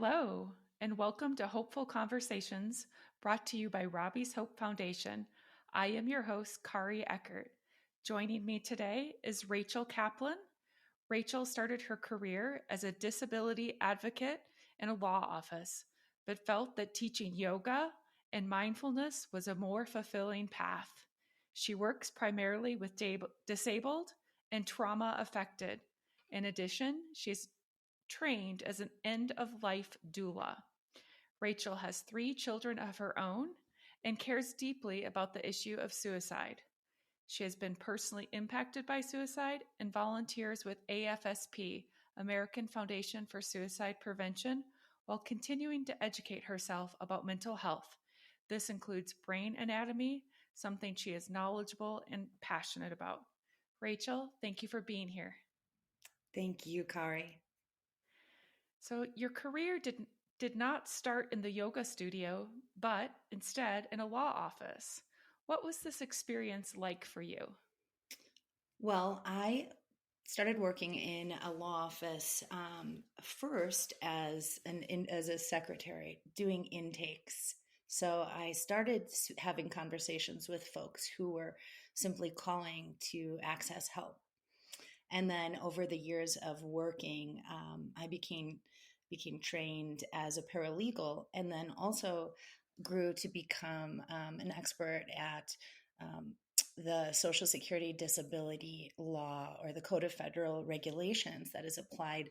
Hello, and welcome to Hopeful Conversations brought to you by Robbie's Hope Foundation. I am your host, Kari Eckert. Joining me today is Rachel Kaplan. Rachel started her career as a disability advocate in a law office, but felt that teaching yoga and mindfulness was a more fulfilling path. She works primarily with disabled and trauma affected. In addition, she's trained as an end of life doula. Rachel has 3 children of her own and cares deeply about the issue of suicide. She has been personally impacted by suicide and volunteers with AFSP, American Foundation for Suicide Prevention, while continuing to educate herself about mental health. This includes brain anatomy, something she is knowledgeable and passionate about. Rachel, thank you for being here. Thank you, Kari. So your career did not start in the yoga studio, but instead in a law office. What was this experience like for you? Well, I started working in a law office first as a secretary, doing intakes. So I started having conversations with folks who were simply calling to access help. And then over the years of working, I became trained as a paralegal, and then also grew to become an expert at um, the Social Security disability law, or the Code of Federal Regulations that is applied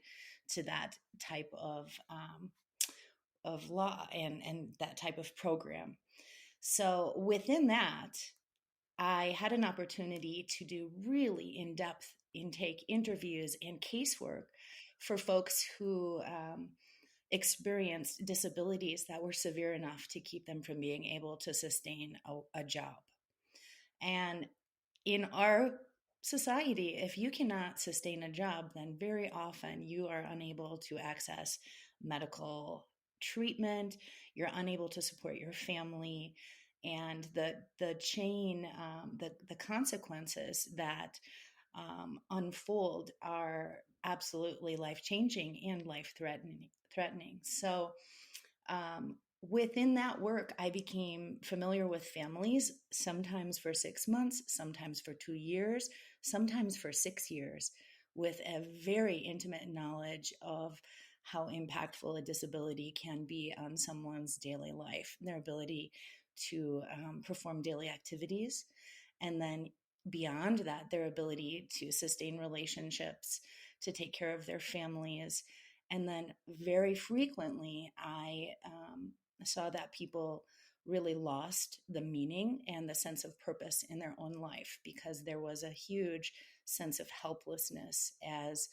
to that type of law and that type of program. So within that, I had an opportunity to do really in-depth intake interviews and casework for folks who experienced disabilities that were severe enough to keep them from being able to sustain a job. And in our society, if you cannot sustain a job, then very often you are unable to access medical treatment, you're unable to support your family, and the chain, the consequences that unfold are absolutely life changing and life threatening. So within that work, I became familiar with families, sometimes for 6 months, sometimes for 2 years, sometimes for 6 years, with a very intimate knowledge of how impactful a disability can be on someone's daily life, their ability to perform daily activities, and then beyond that, their ability to sustain relationships, to take care of their families. And then very frequently, I saw that people really lost the meaning and the sense of purpose in their own life, because there was a huge sense of helplessness, as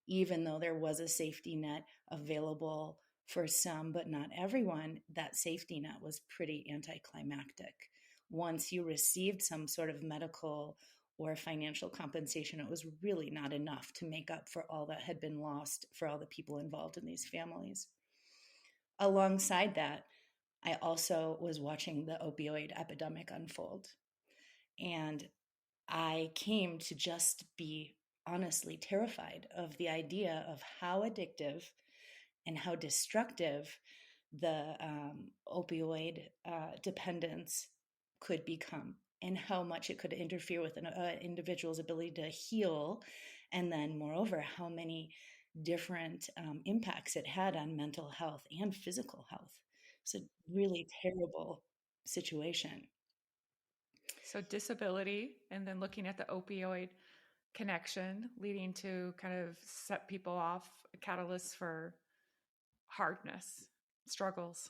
even though there was a safety net available for some, but not everyone, that safety net was pretty anticlimactic. Once you received some sort of medical or financial compensation, it was really not enough to make up for all that had been lost for all the people involved in these families. Alongside that, I also was watching the opioid epidemic unfold. And I came to just be honestly terrified of the idea of how addictive and how destructive the opioid dependence could become, and how much it could interfere with an individual's ability to heal. And then, moreover, how many different impacts it had on mental health and physical health. It's a really terrible situation. So, disability, and then looking at the opioid connection, leading to kind of set people off, catalysts for hardness, struggles.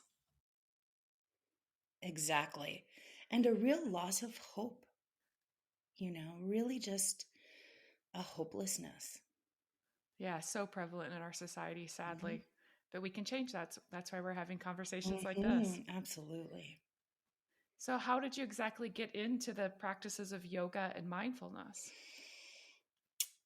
Exactly. And a real loss of hope, really just a hopelessness. Yeah, so prevalent in our society, Mhm. sadly. But we can change that. That's why we're having conversations like this. Absolutely. So, how did you exactly get into the practices of yoga and mindfulness?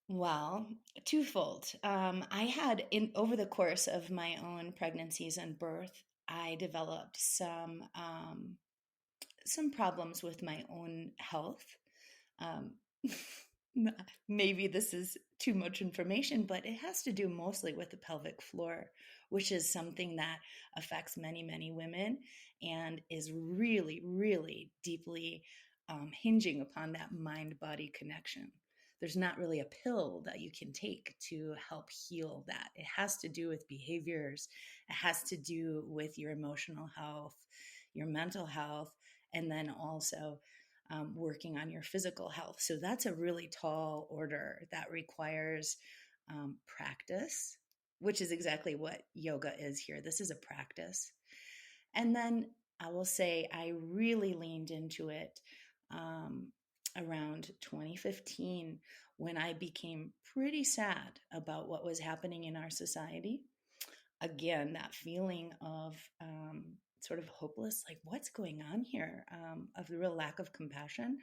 Well, twofold. I had in over the course of my own pregnancies and birth, I developed some problems with my own health. Um, Maybe this is too much information, but it has to do mostly with the pelvic floor, which is something that affects many, many women and is really, really deeply hinging upon that mind-body connection. There's not really a pill that you can take to help heal that. It has to do with behaviors. It has to do with your emotional health, your mental health, and then also working on your physical health. So that's a really tall order that requires practice, which is exactly what yoga is here. This is a practice. And then I will say I really leaned into it around 2015 when I became pretty sad about what was happening in our society. Again, that feeling of sort of hopeless, like what's going on here, of the real lack of compassion.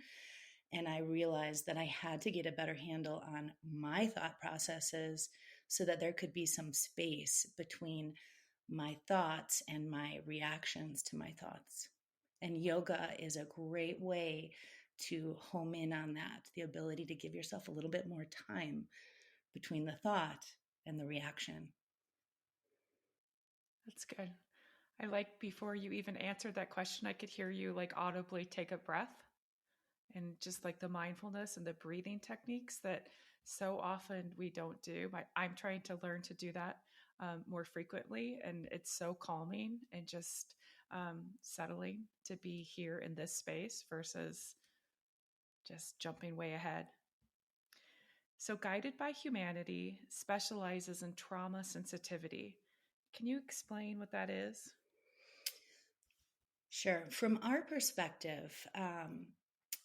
And I realized that I had to get a better handle on my thought processes so that there could be some space between my thoughts and my reactions to my thoughts. And yoga is a great way to home in on that, the ability to give yourself a little bit more time between the thought and the reaction. That's good. I like before you even answered that question, I could hear you like audibly take a breath and just like the mindfulness and the breathing techniques that so often we don't do. I'm trying to learn to do that more frequently, and it's so calming and just settling to be here in this space versus just jumping way ahead. So, Guided by Humanity specializes in trauma sensitivity. Can you explain what that is? Sure. From our perspective,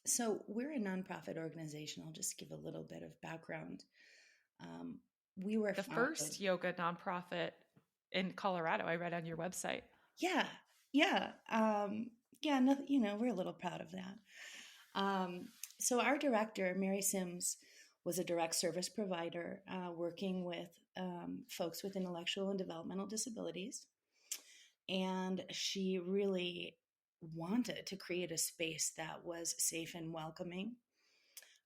so we're a nonprofit organization. I'll just give a little bit of background. Um, we were The founded. first yoga nonprofit in Colorado, I read on your website. Yeah, yeah, yeah. Nothing, we're a little proud of that. So our director, Mary Sims, was a direct service provider working with folks with intellectual and developmental disabilities. And she really wanted to create a space that was safe and welcoming.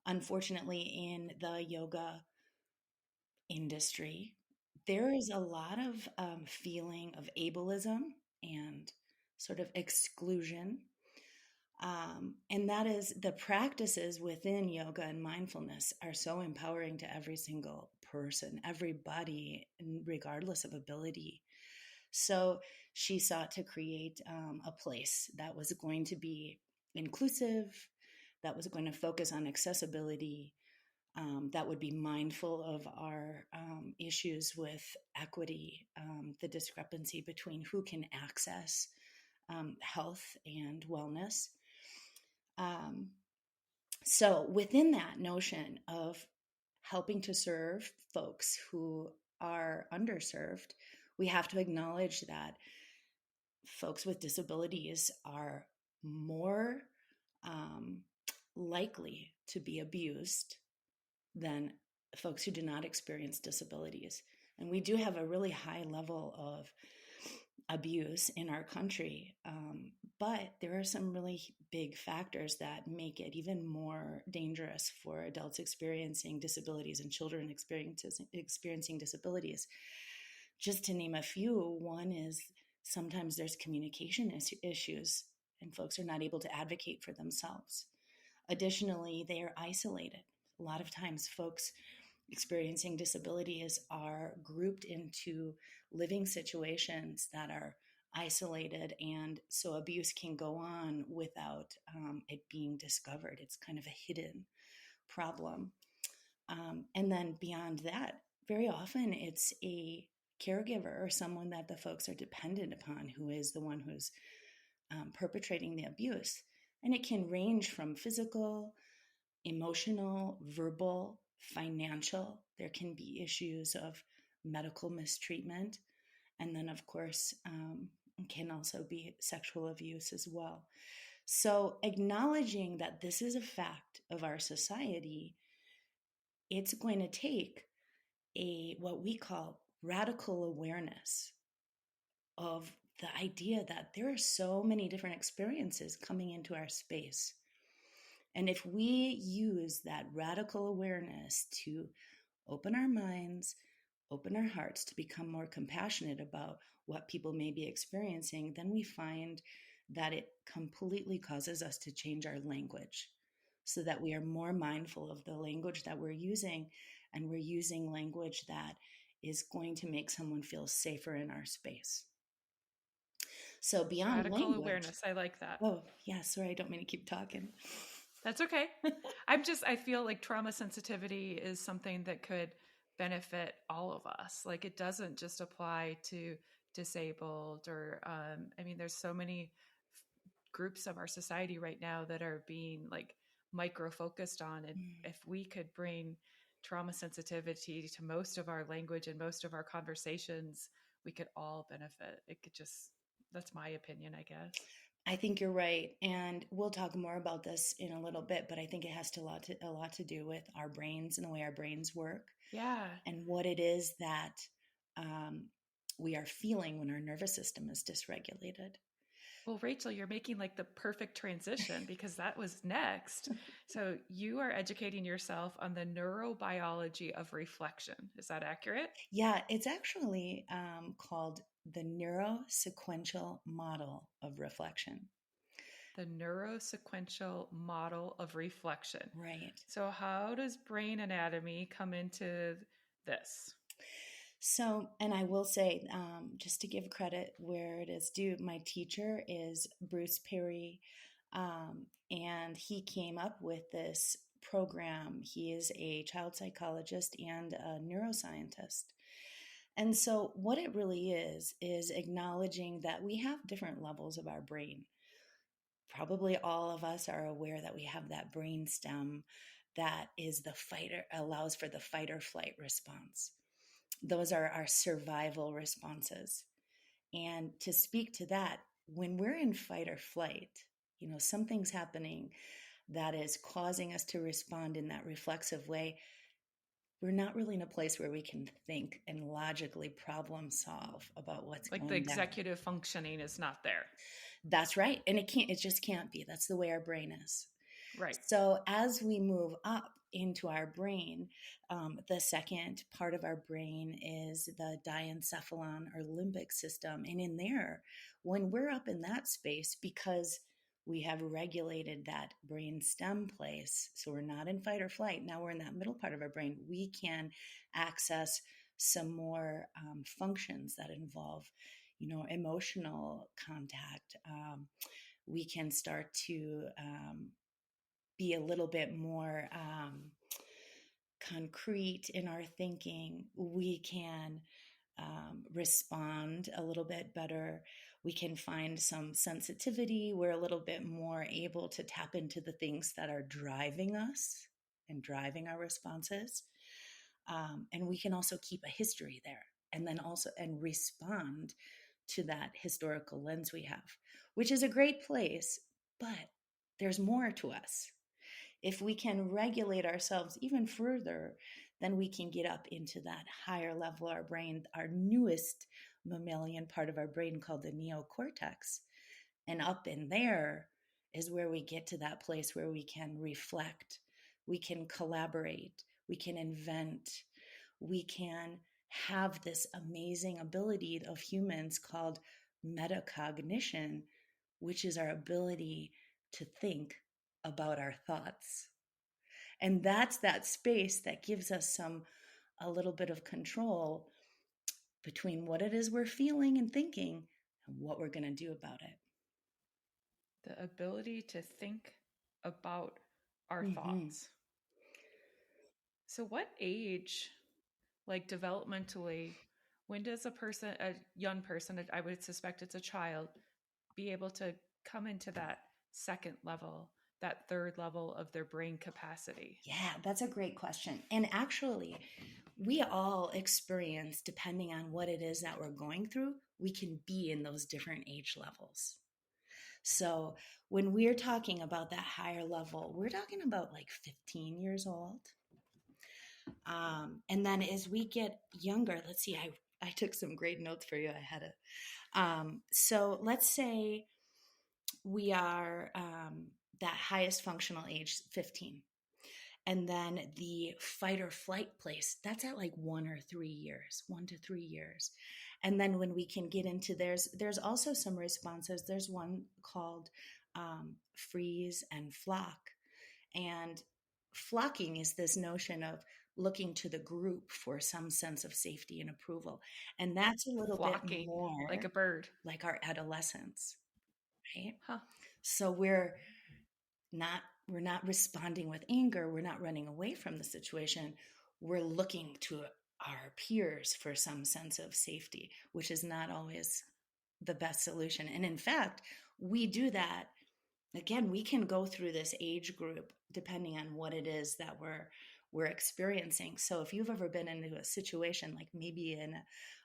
Unfortunately, in the yoga industry, there is a lot of feeling of ableism and sort of exclusion. And that is the practices within yoga and mindfulness are so empowering to every single person, everybody, regardless of ability. So she sought to create a place that was going to be inclusive, that was going to focus on accessibility, that would be mindful of our issues with equity, the discrepancy between who can access health and wellness. So within that notion of helping to serve folks who are underserved, we have to acknowledge that folks with disabilities are more um, likely to be abused than folks who do not experience disabilities. And we do have a really high level of abuse in our country, but there are some really big factors that make it even more dangerous for adults experiencing disabilities and children experiencing disabilities. Just to name a few, one is sometimes there's communication issues and folks are not able to advocate for themselves. Additionally, they are isolated. A lot of times, folks experiencing disabilities are grouped into living situations that are isolated, and so abuse can go on without it being discovered. It's kind of a hidden problem. And then beyond that, very often it's a caregiver or someone that the folks are dependent upon who is the one who's perpetrating the abuse. And it can range from physical, emotional, verbal, financial. There can be issues of medical mistreatment. And then, of course, can also be sexual abuse as well. So, acknowledging that this is a fact of our society, it's going to take what we call radical awareness of the idea that there are so many different experiences coming into our space. And if we use that radical awareness to open our minds, open our hearts to become more compassionate about what people may be experiencing, then we find that it completely causes us to change our language so that we are more mindful of the language that we're using, and we're using language that is going to make someone feel safer in our space. So beyond Radical language, awareness. I like that. oh, yeah, sorry, I don't mean to keep talking. That's okay. I feel like trauma sensitivity is something that could benefit all of us. Like it doesn't just apply to disabled or, I mean, there's so many groups of our society right now that are being like micro focused on. And if we could bring trauma sensitivity to most of our language and most of our conversations, we could all benefit. It could just, that's my opinion, I guess. I think you're right, and we'll talk more about this in a little bit. But I think it has a lot to do with our brains and the way our brains work, Yeah. and what it is that um, we are feeling when our nervous system is dysregulated. Well, Rachel, you're making like the perfect transition because that was next. So, you are educating yourself on the neurobiology of reflection. Is that accurate? Yeah, it's actually called the neurosequential model of reflection. The neurosequential model of reflection. Right. So, how does brain anatomy come into this? So, and I will say, just to give credit where it is due, my teacher is Bruce Perry, and he came up with this program. He is a child psychologist and a neuroscientist. And so, what it really is acknowledging that we have different levels of our brain. Probably all of us are aware that we have that brain stem that is the fighter, allows for the fight or flight response. Those are our survival responses. And to speak to that, when we're in fight or flight, something's happening that is causing us to respond in that reflexive way. We're not really in a place where we can think and logically problem solve about what's Like the going down. executive functioning is not there. That's right. And it just can't be. That's the way our brain is. Right. So as we move up into our brain, the second part of our brain is the diencephalon or limbic system. And in there, when we're up in that space, because we have regulated that brain stem place, so we're not in fight or flight, now we're in that middle part of our brain, we can access some more functions that involve, emotional contact. We can start to be a little bit more concrete in our thinking. We can respond a little bit better. We can find some sensitivity. We're a little bit more able to tap into the things that are driving us and driving our responses. And we can also keep a history there, and then also and respond to that historical lens we have, which is a great place, but there's more to us. If we can regulate ourselves even further, then we can get up into that higher level of our brain, our newest mammalian part of our brain called the neocortex. And up in there is where we get to that place where we can reflect, we can collaborate, we can invent, we can have this amazing ability of humans called metacognition, which is our ability to think about our thoughts. And that's that space that gives us a little bit of control between what it is we're feeling and thinking and what we're going to do about it. The ability to think about our Mm-hmm. thoughts. So, what age, like developmentally, when does a young person, I would suspect it's a child, be able to come into that second level, that third level of their brain capacity? Yeah, that's a great question. And actually, we all experience, depending on what it is that we're going through, we can be in those different age levels. So when we're talking about that higher level, we're talking about like 15 years old. And then as we get younger, let's see, I took some great notes for you. I had it. So let's say we are that highest functional age, 15. And then the fight or flight place, that's at like 1 or 3 years, 1 to 3 years. And then when we can get into there's also some responses. There's one called freeze and flock. And flocking is this notion of looking to the group for some sense of safety and approval. And that's a little bit Flocking like more a bird. like our adolescence, right? Huh. So not we're not responding with anger, we're not running away from the situation, we're looking to our peers for some sense of safety, which is not always the best solution. And in fact, we do that. Again, we can go through this age group depending on what it is that we're experiencing. So if you've ever been into a situation like maybe in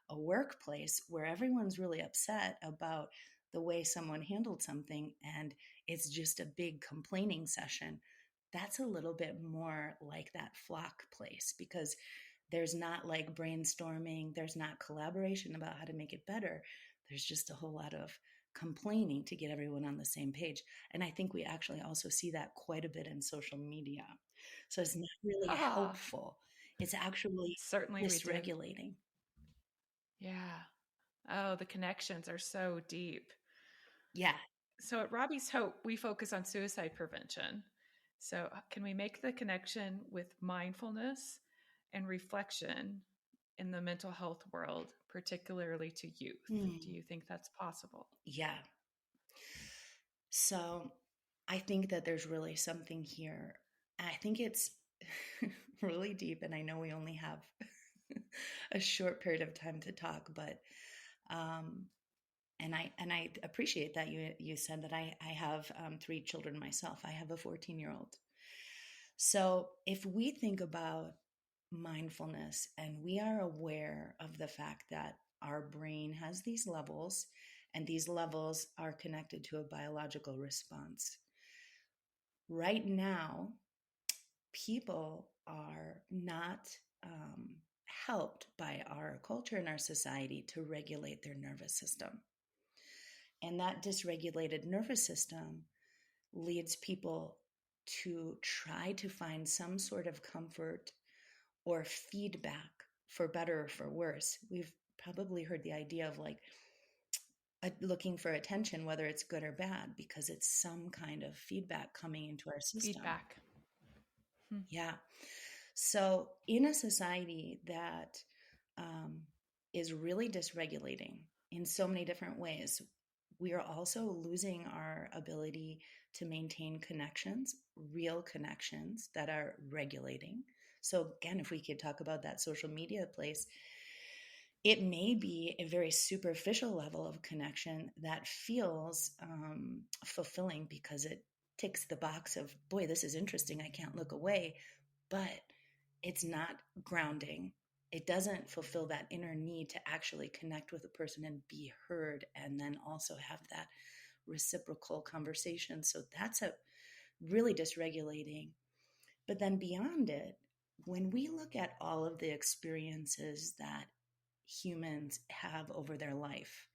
a workplace where everyone's really upset about the way someone handled something and it's just a big complaining session, that's a little bit more like that flock place, because there's not like brainstorming, there's not collaboration about how to make it better. There's just a whole lot of complaining to get everyone on the same page. And I think we actually also see that quite a bit in social media. So it's not really Ah, helpful. It's actually certainly we do. dysregulating. Yeah. Oh, the connections are so deep. Yeah. So at Robbie's Hope, we focus on suicide prevention. So, can we make the connection with mindfulness and reflection in the mental health world, particularly to youth? Do Hmm. you think that's possible? Yeah. So I think that there's really something here. I think it's really deep, and I know we only have a short period of time to talk, but um, and I appreciate that you said that I have 3 children myself. I have a 14-year-old. So if we think about mindfulness and we are aware of the fact that our brain has these levels, and these levels are connected to a biological response. Right now, people are not um, helped by our culture and our society to regulate their nervous system. And that dysregulated nervous system leads people to try to find some sort of comfort or feedback, for better or for worse. We've probably heard the idea of like looking for attention, whether it's good or bad, because it's some kind of feedback coming into our system. Feedback. Hmm. Yeah. So, in a society that um, is really dysregulating in so many different ways, we are also losing our ability to maintain connections, real connections that are regulating. So, again, if we could talk about that social media place, it may be a very superficial level of connection that feels fulfilling because it ticks the box of, boy, this is interesting, I can't look away, but it's not grounding. It doesn't fulfill that inner need to actually connect with a person and be heard, and then also have that reciprocal conversation. So that's a really dysregulating. But then beyond it, when we look at all of the experiences that humans have over their life,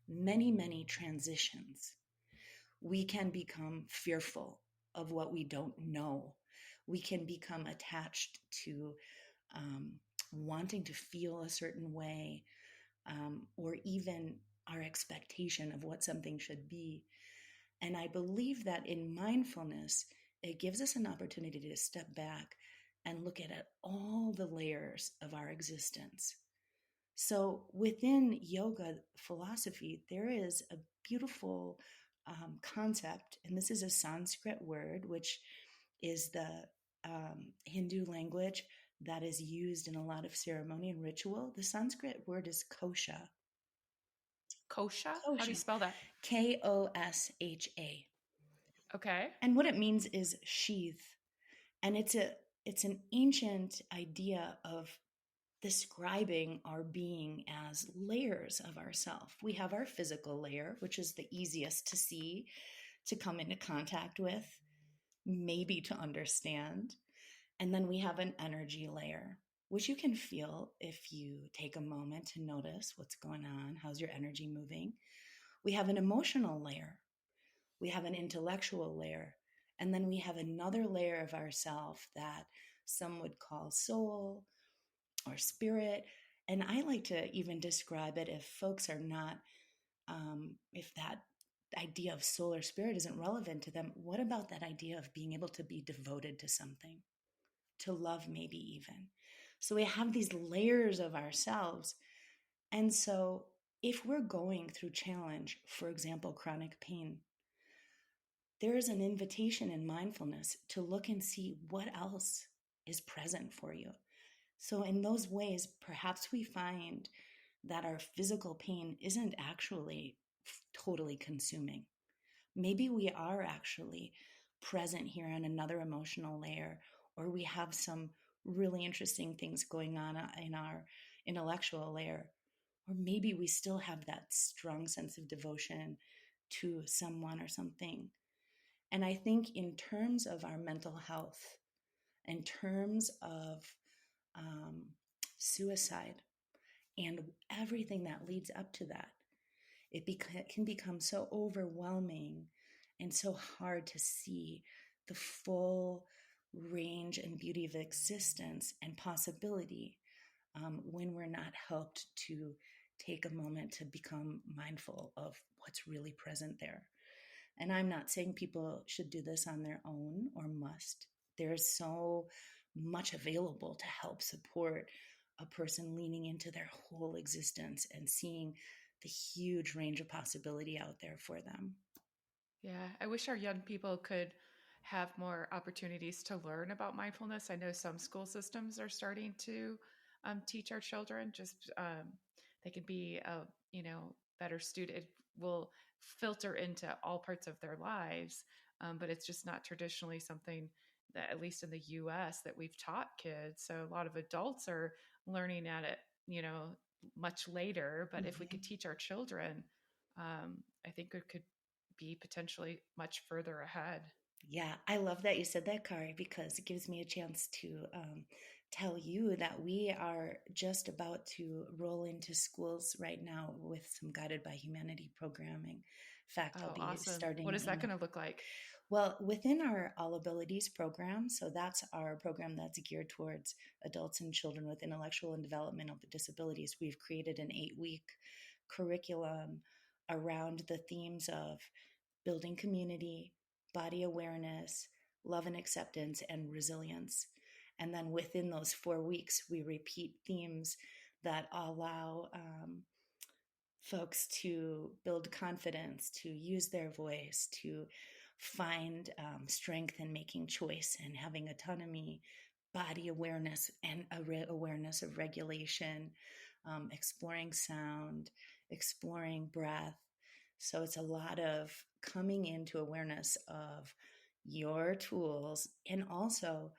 many, many transitions, we can become fearful of what we don't know. We can become attached to um, wanting to feel a certain way, or even our expectation of what something should be. And I believe that in mindfulness, it gives us an opportunity to step back and look at all the layers of our existence. So within yoga philosophy, there is a beautiful concept, and this is a Sanskrit word, which is the Hindu language that is used in a lot of ceremony and ritual. The Sanskrit word is kosha. Kosha? How do you Kosha. spell that? Kosha. Okay. And what it means is sheath. And it's an ancient idea of describing our being as layers of ourself. We have our physical layer, which is the easiest to see, to come into contact with, maybe to understand. And then we have an energy layer, which you can feel if you take a moment to notice what's going on. How's your energy moving? We have an emotional layer. We have an intellectual layer. And then we have another layer of ourself that some would call soul or spirit. And I like to even describe it, if folks are not, if that idea of soul or spirit isn't relevant to them, what about that idea of being able to be devoted to something, to love, maybe even? So we have these layers of ourselves. And so if we're going through challenge, for example, chronic pain, there is an invitation in mindfulness to look and see what else is present for you. So, in those ways, perhaps we find that our physical pain isn't actually totally consuming. Maybe we are actually present here on another emotional layer, or we have some really interesting things going on in our intellectual layer, or maybe we still have that strong sense of devotion to someone or something. And I think, in terms of our mental health, in terms of um, suicide and everything that leads up to that, can become so overwhelming and so hard to see the full range and beauty of existence and possibility when we're not helped to take a moment to become mindful of what's really present there. And I'm not saying people should do this on their own or must. There's so much available to help support a person leaning into their whole existence and seeing the huge range of possibility out there for them. Yeah, I wish our young people could have more opportunities to learn about mindfulness. I know some school systems are starting to teach our children. Just they can be a better student. It will filter into all parts of their lives, but it's just not traditionally something that, at least in the U.S., that we've taught kids. So a lot of adults are learning at it, much later. But if we could Mhm. teach our children, I think it could be potentially much further ahead. Yeah, I love that you said that, Kari, because it gives me a chance to tell you that we are just about to roll into schools right now with some guided by humanity programming. In fact, I'll Oh, be awesome. What starting is that going to look like? well, within our All Abilities program, so that's our program that's geared towards adults and children with intellectual and developmental disabilities. We've created an 8-week curriculum around the themes of building community, body awareness, love and acceptance, and resilience. And then within those 4 weeks, we repeat themes that allow folks to build confidence, to use their voice, to find strength in making choice and having autonomy, body awareness, and awareness of regulation, exploring sound, exploring breath. So it's a lot of coming into awareness of your tools, and also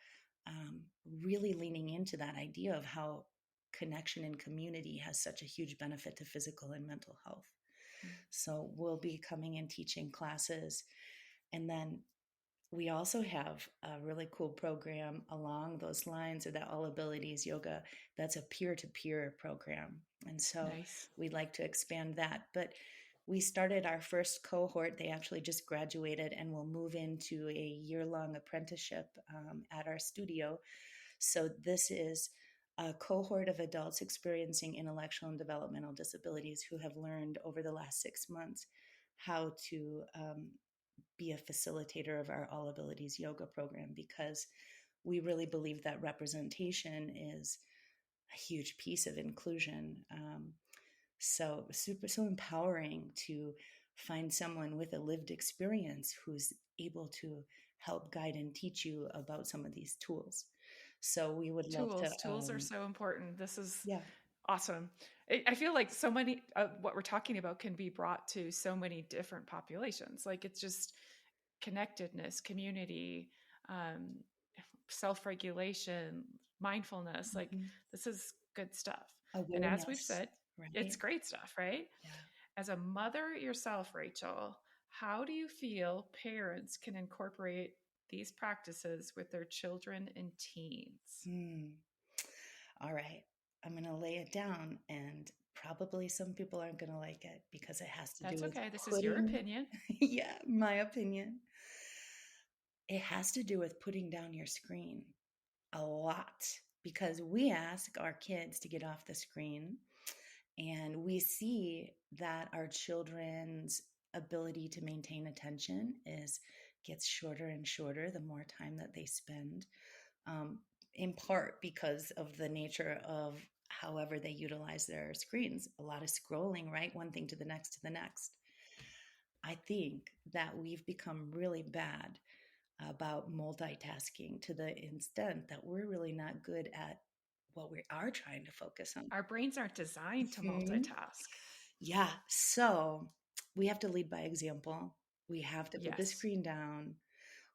really leaning into that idea of how connection and community has such a huge benefit to physical and mental health. Mm. So we'll be coming and teaching classes. And then we also have a really cool program along those lines of that All Abilities Yoga. That's a peer to peer program. And so Nice. we'd like to expand that. But we started our first cohort. They actually just graduated and will move into a year-long apprenticeship at our studio. So this is a cohort of adults experiencing intellectual and developmental disabilities who have learned over the last 6 months how to be a facilitator of our All Abilities Yoga program, because we really believe that representation is a huge piece of inclusion. So so empowering to find someone with a lived experience who's able to help guide and teach you about some of these tools. So we would love to, Tools are so important. This is yeah. awesome. I feel like so many of what we're talking about can be brought to so many different populations. Like, it's just connectedness, community, um, self-regulation, mindfulness. Like, Mhm. this is good stuff. And as we've Awareness, said, it's right? great stuff, right? Yeah. As a mother yourself, Rachel, how do you feel parents can incorporate these practices with their children and teens? Hmm. All right. I'm going to lay it down, and probably some people aren't going to like it because it has to do That's with okay. This is your putting, opinion. yeah, my opinion. It has to do with putting down your screen a lot, because we ask our kids to get off the screen, and we see that our children's ability to maintain attention is gets shorter and shorter the more time that they spend, um, in part because of the nature of however they utilize their screens. A lot of scrolling, right? One thing to the next to the next. I think that we've become really bad about multitasking to the extent that we're really not good at what we are trying to focus on. Our brains aren't designed to Mhm. multitask. Yeah, so we have to lead by example. We have to put the Yes. screen down.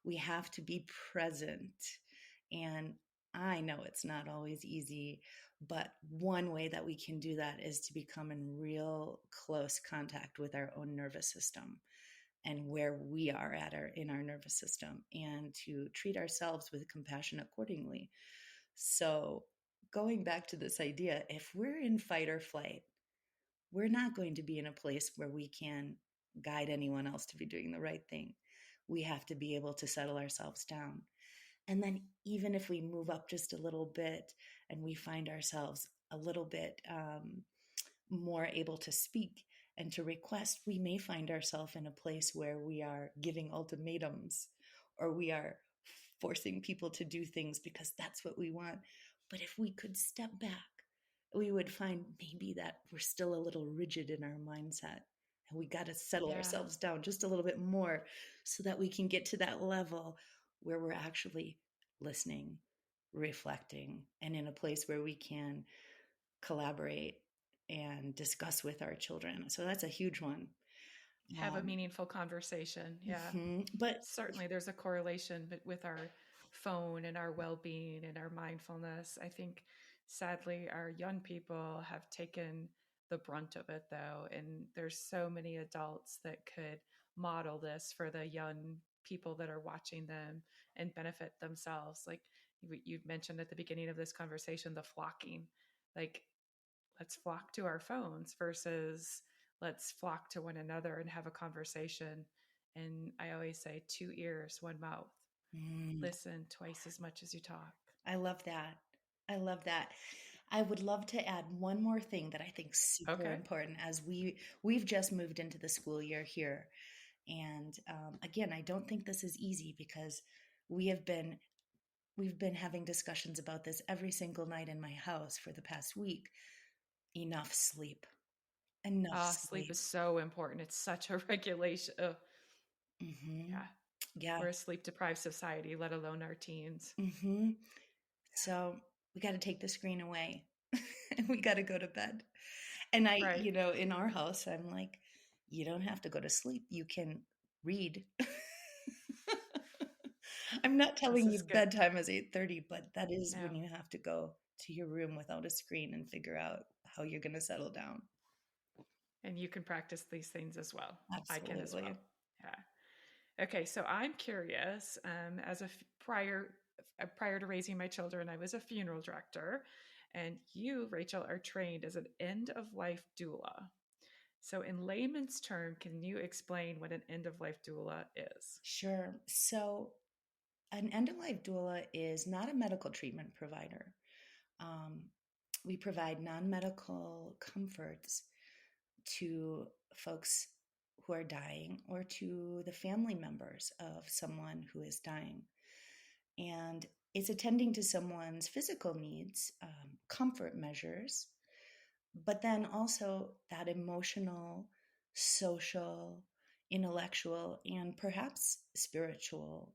We have to be present. And I know it's not always easy, but one way that we can do that is to become in real close contact with our own nervous system and where we are at in our nervous system, and to treat ourselves with compassion accordingly. So, going back to this idea, if we're in fight or flight, we're not going to be in a place where we can guide anyone else to be doing the right thing. We have to be able to settle ourselves down. And then, even if we move up just a little bit and we find ourselves a little bit more able to speak and to request, we may find ourselves in a place where we are giving ultimatums, or we are forcing people to do things because that's what we want. But if we could step back, we would find maybe that we're still a little rigid in our mindset. And we got to settle Yeah. ourselves down just a little bit more so that we can get to that level where we're actually listening, reflecting, and in a place where we can collaborate and discuss with our children. So that's a huge one. Have a meaningful conversation. Yeah. But Certainly there's a correlation with our phone and our well-being and our mindfulness. I think sadly our young people have taken the brunt of it though, and there's so many adults that could model this for the young people that are watching them and benefit themselves. Like you mentioned at the beginning of this conversation, the flocking. Like, let's flock to our phones versus let's flock to one another and have a conversation. And I always say, two ears, one mouth. mm, Listen twice as much as you talk. I love that. I love that. I would love to add one more thing that I think is super Okay. important, as we've just moved into the school year here. And again, I don't think this is easy, because we have been we've been having discussions about this every single night in my house for the past week. Enough sleep. Enough Sleep sleep. is so important. It's such a regulation. Oh, Hmm. yeah. Yeah. We're a sleep deprived society, let alone our teens. Hmm. So we got to take the screen away and we got to go to bed. And Right. in our house, I'm like, you don't have to go to sleep. You can read. I'm not This telling you is good. bedtime is 8:30, but that is when No. you have to go to your room without a screen and figure out how you're going to settle down. And you can practice these things as well. I can as well. Absolutely. Yeah. Okay, so I'm curious. As a prior to raising my children, I was a funeral director, and you, Rachel, are trained as an end of life doula. So, in layman's term, can you explain what an end of life doula is? Sure. So, an end of life doula is not a medical treatment provider. Um, we provide non medical comforts to folks who are dying, or to the family members of someone who is dying. And it's attending to someone's physical needs, comfort measures, but then also that emotional, social, intellectual, and perhaps spiritual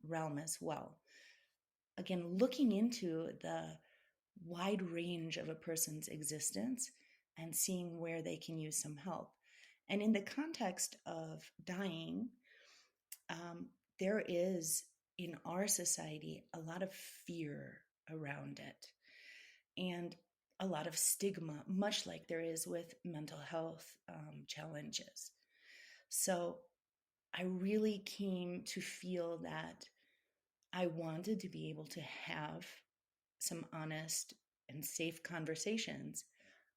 realm as well. Again, looking into the wide range of a person's existence and seeing where they can use some help. And in the context of dying, um, there is in our society a lot of fear around it, and a lot of stigma, much like there is with mental health challenges. So I really came to feel that I wanted to be able to have some honest and safe conversations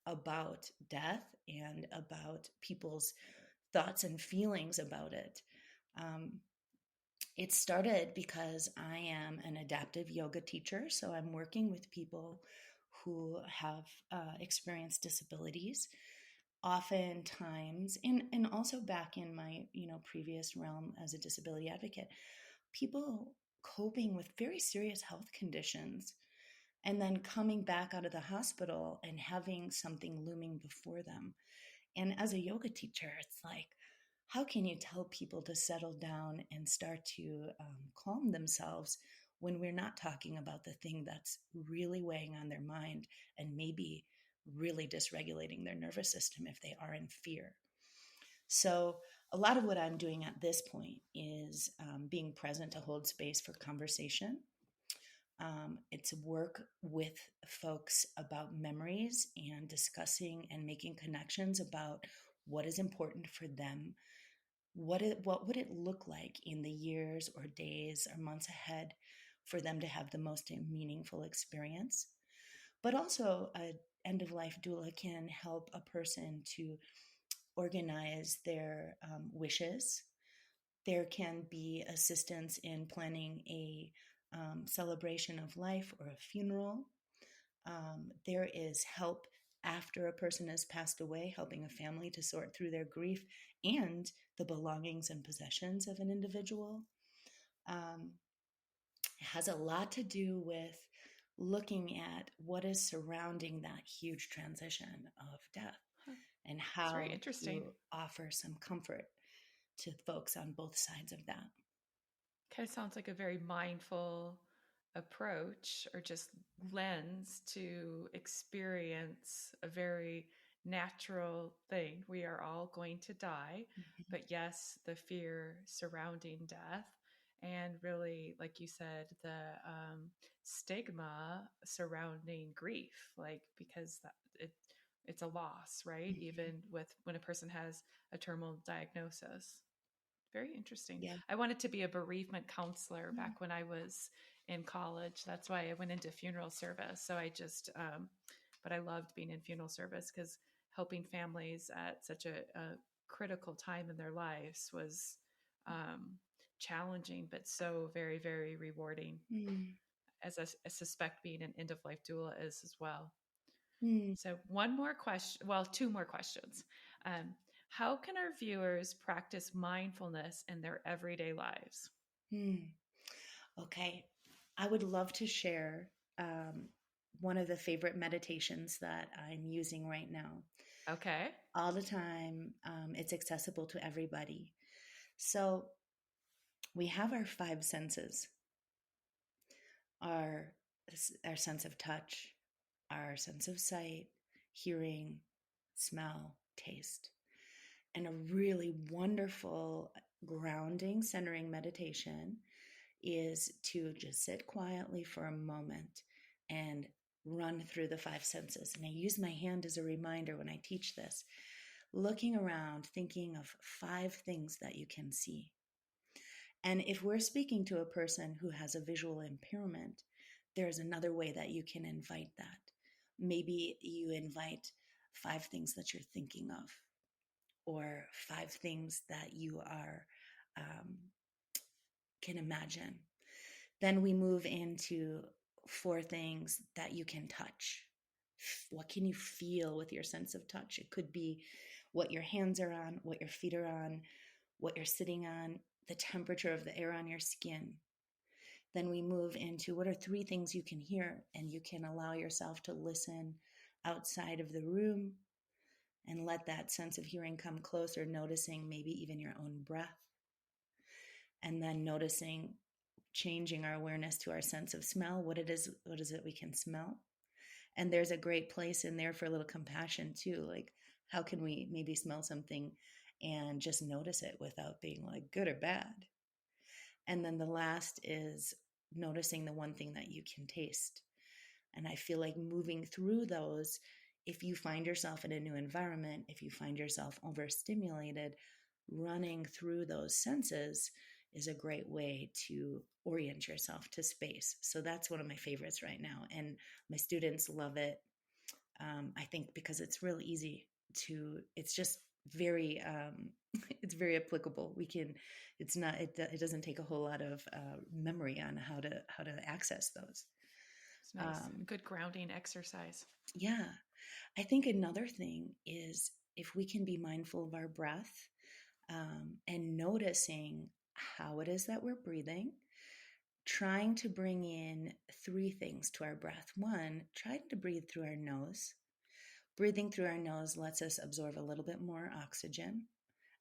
about death and about people's thoughts and feelings about it. Um, It started because I am an adaptive yoga teacher. So I'm working with people who have experienced disabilities, oftentimes, and also back in my previous realm as a disability advocate, people coping with very serious health conditions and then coming back out of the hospital and having something looming before them. And as a yoga teacher, it's like, how can you tell people to settle down and start to calm themselves when we're not talking about the thing that's really weighing on their mind and maybe really dysregulating their nervous system if they are in fear? So, a lot of what I'm doing at this point is being present to hold space for conversation. It's work with folks about memories and discussing and making connections about what is important for them. What would it look like in the years or days or months ahead for them to have the most meaningful experience? But also, a end of life doula can help a person to organize their wishes. There can be assistance in planning a celebration of life or a funeral. There is help after a person has passed away, helping a family to sort through their grief and the belongings and possessions of an individual. Um, it has a lot to do with looking at what is surrounding that huge transition of death Huh. and It's very how interesting. to offer some comfort to folks on both sides of that. Kind of sounds like a very mindful approach or just lens to experience a very natural thing. We are all going to die, Mhm. but yes, the fear surrounding death, and really, like you said, the stigma surrounding grief, like because it's a loss, right? Mhm. Even with when a person has a terminal diagnosis. Very interesting. Yeah. I wanted to be a bereavement counselor Mm. back when I was in college. That's why I went into funeral service. So I just, but I loved being in funeral service because helping families at such a critical time in their lives was um, challenging, but so very, very rewarding. Mm. As I suspect being an end of life doula is as well. Mm. So, one more question, well, two more questions. Um, how can our viewers practice mindfulness in their everyday lives? Mm. Okay. I would love to share one of the favorite meditations that I'm using right now. Okay. All the time, it's accessible to everybody. So we have our five senses: our our sense of touch, our sense of sight, hearing, smell, taste. And a really wonderful grounding, centering meditation is to just sit quietly for a moment and run through the five senses. And I use my hand as a reminder when I teach this, looking around, thinking of five things that you can see. And if we're speaking to a person who has a visual impairment, there's another way that you can invite that. Maybe you invite five things that you're thinking of, or five things that you are um, can imagine. Then we move into four things that you can touch. What can you feel with your sense of touch? It could be what your hands are on, what your feet are on, what you're sitting on, the temperature of the air on your skin. Then we move into what are three things you can hear, and you can allow yourself to listen outside of the room and let that sense of hearing come closer, noticing maybe even your own breath, and then noticing, changing our awareness to our sense of smell. What is it we can smell? And there's a great place in there for a little compassion too. Like, how can we maybe smell something and just notice it without being like good or bad? And then the last is noticing the one thing that you can taste. And I feel like moving through those, if you find yourself in a new environment, if you find yourself overstimulated, running through those senses is a great way to orient yourself to space. So that's one of my favorites right now. And my students love it. I think because it's really easy to, it's just very it's very applicable. We can, it's not, it doesn't take a whole lot of memory on how to access those. It's nice. A um, good grounding exercise. yeah, I think another thing is if we can be mindful of our breath, and noticing how it is that we're breathing, trying to bring in three things to our breath. One, trying to breathe through our nose. Breathing through our nose lets us absorb a little bit more oxygen,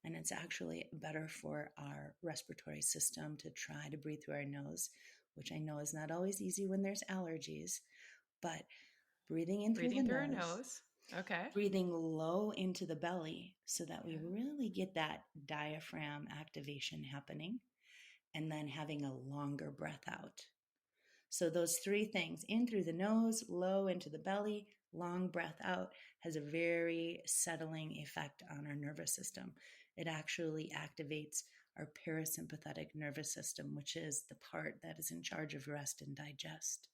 and it's actually better for our respiratory system to try to breathe through our nose, which I know is not always easy when there's allergies, but breathing in through the Breathing through our nose, nose. Okay. breathing low into the belly so that we Yeah. really get that diaphragm activation happening, and then having a longer breath out. So, those three things, in through the nose, low into the belly, long breath out, has a very settling effect on our nervous system. It actually activates our parasympathetic nervous system, which is the part that is in charge of rest and digest.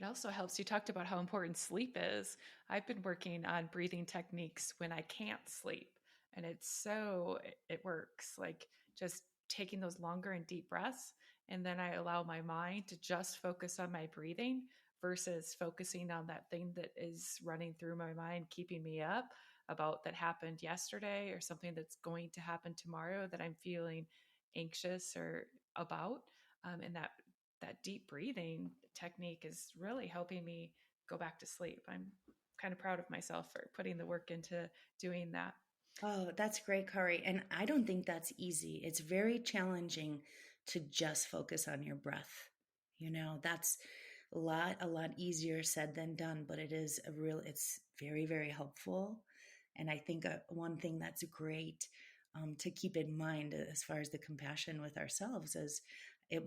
It also helps. You talked about how important sleep is. I've been working on breathing techniques when I can't sleep, and it works. Like just taking those longer and deep breaths, and then I allow my mind to just focus on my breathing versus focusing on that thing that is running through my mind, keeping me up about that happened yesterday or something that's going to happen tomorrow that I'm feeling anxious or about. And that deep breathing technique is really helping me go back to sleep. I'm kind of proud of myself for putting the work into doing that. Oh, that's great, Kari. And I don't think that's easy. It's very challenging to just focus on your breath. That's a lot easier said than done, but it's very, very helpful. And I think one thing that's great to keep in mind as far as the compassion with ourselves is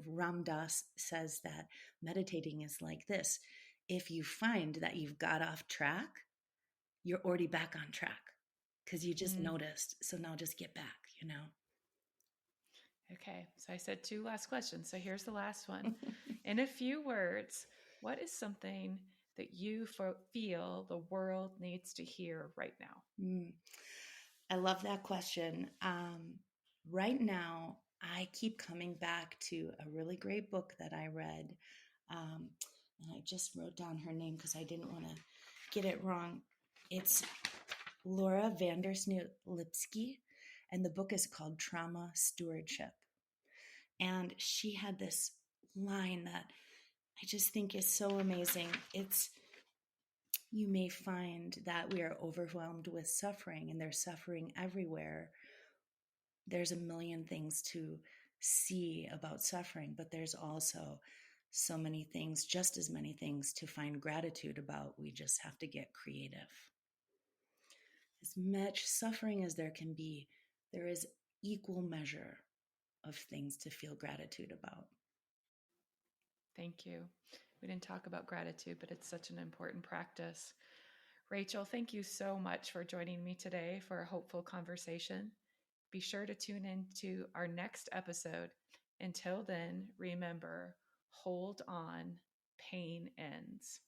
Ram Dass says that meditating is like this. If you find that you've got off track, you're already back on track because you just Mm, noticed. So now just get back. okay, so I said two last questions. So here's the last one. In a few words, what is something that you feel the world needs to hear right now? Mm, I love that question. Right now, I keep coming back to a really great book that I read. Um, and I just wrote down her name because I didn't want to get it wrong. It's Laura Vandersnoot-Lipsky, and the book is called Trauma Stewardship. And she had this line that I just think is so amazing. You may find that we are overwhelmed with suffering, and there's suffering everywhere. There's a million things to see about suffering, but there's also so many things, just as many things to find gratitude about. We just have to get creative. As much suffering as there can be, there is equal measure of things to feel gratitude about. Thank you. We didn't talk about gratitude, but it's such an important practice. Rachel, thank you so much for joining me today for a hopeful conversation. Be sure to tune in to our next episode. Until then, remember, hold on, pain ends.